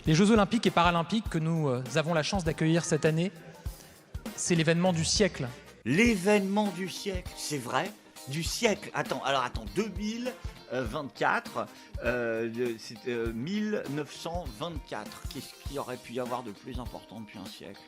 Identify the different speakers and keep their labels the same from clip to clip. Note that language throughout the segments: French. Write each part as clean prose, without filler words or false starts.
Speaker 1: Les Jeux Olympiques et Paralympiques que nous avons la chance d'accueillir cette année, c'est l'événement du siècle.
Speaker 2: L'événement du siècle, c'est vrai, du siècle. Attends, 2024, c'était 1924. Qu'est-ce qu'il y aurait pu y avoir de plus important depuis un siècle?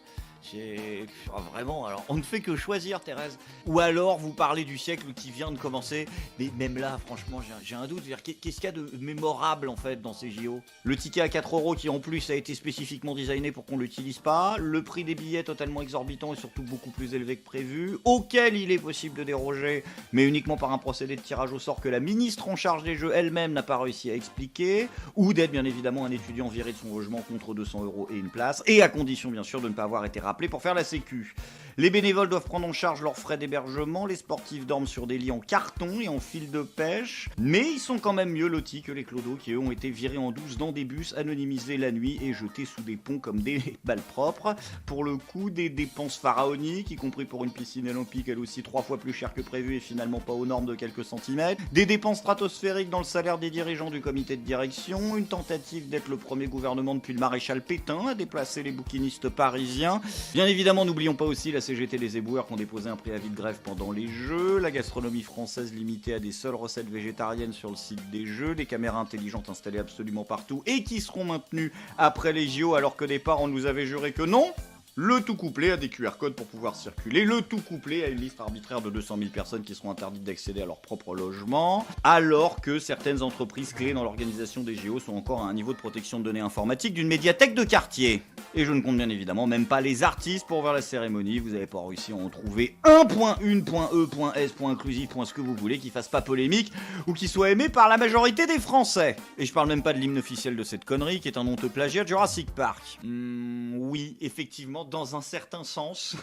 Speaker 2: Vraiment, alors on ne fait que choisir, Thérèse. Ou alors vous parlez du siècle qui vient de commencer. Mais même là, franchement, j'ai un doute. Qu'est-ce qu'il y a de mémorable en fait dans ces JO? Le ticket à 4 euros qui en plus a été spécifiquement designé pour qu'on l'utilise pas. Le prix des billets totalement exorbitant et surtout beaucoup plus élevé que prévu. Auquel il est possible de déroger, mais uniquement par un procédé de tirage au sort que la ministre en charge des Jeux elle-même n'a pas réussi à expliquer. Ou d'être bien évidemment un étudiant viré de son logement contre 200 euros et une place. Et à condition bien sûr de ne pas avoir été rappelé pour faire la sécu. Les bénévoles doivent prendre en charge leurs frais d'hébergement, les sportifs dorment sur des lits en carton et en fil de pêche, mais ils sont quand même mieux lotis que les clodos qui eux ont été virés en douce dans des bus, anonymisés la nuit et jetés sous des ponts comme des balles propres. Pour le coup, des dépenses pharaoniques, y compris pour une piscine olympique elle aussi 3 fois plus chère que prévu et finalement pas aux normes de quelques centimètres, des dépenses stratosphériques dans le salaire des dirigeants du comité de direction, une tentative d'être le premier gouvernement depuis le maréchal Pétain à déplacer les bouquinistes parisiens. Bien évidemment, n'oublions pas aussi la CGT des éboueurs qui ont déposé un préavis de grève pendant les Jeux, la gastronomie française limitée à des seules recettes végétariennes sur le site des Jeux, des caméras intelligentes installées absolument partout et qui seront maintenues après les JO alors qu'au départ on nous avait juré que non. Le tout couplé à des QR codes pour pouvoir circuler, le tout couplé à une liste arbitraire de 200 000 personnes qui seront interdites d'accéder à leur propre logement, alors que certaines entreprises clés dans l'organisation des JO sont encore à un niveau de protection de données informatiques d'une médiathèque de quartier. Et je ne compte bien évidemment même pas les artistes pour voir la cérémonie, vous n'avez pas réussi à en trouver .inclusif, ce que vous voulez, qui fasse pas polémique ou qui soit aimé par la majorité des Français. Et je parle même pas de l'hymne officiel de cette connerie qui est un honteux plagiat de Jurassic Park. Oui, effectivement, dans un certain sens,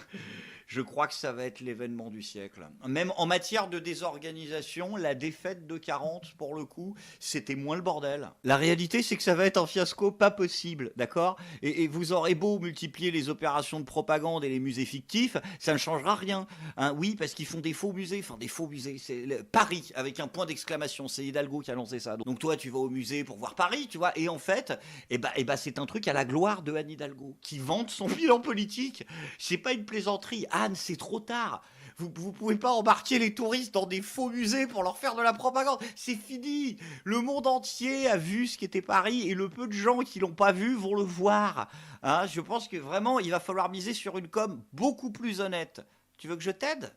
Speaker 2: je crois que ça va être l'événement du siècle. Même en matière de désorganisation, la défaite de 40, pour le coup, c'était moins le bordel. La réalité, c'est que ça va être un fiasco pas possible, d'accord ? Et vous aurez beau multiplier les opérations de propagande et les musées fictifs, ça ne changera rien. Hein, oui, parce qu'ils font des faux musées. Enfin, des faux musées. C'est Paris, avec un point d'exclamation. C'est Hidalgo qui a lancé ça. Donc toi, tu vas au musée pour voir Paris, tu vois. Et en fait, c'est un truc à la gloire de Anne Hidalgo, qui vante son bilan politique. C'est pas une plaisanterie. Anne, c'est trop tard. Vous pouvez pas embarquer les touristes dans des faux musées pour leur faire de la propagande. C'est fini. Le monde entier a vu ce qu'était Paris et le peu de gens qui l'ont pas vu vont le voir. Hein, je pense que vraiment, il va falloir miser sur une com beaucoup plus honnête. Tu veux que je t'aide ?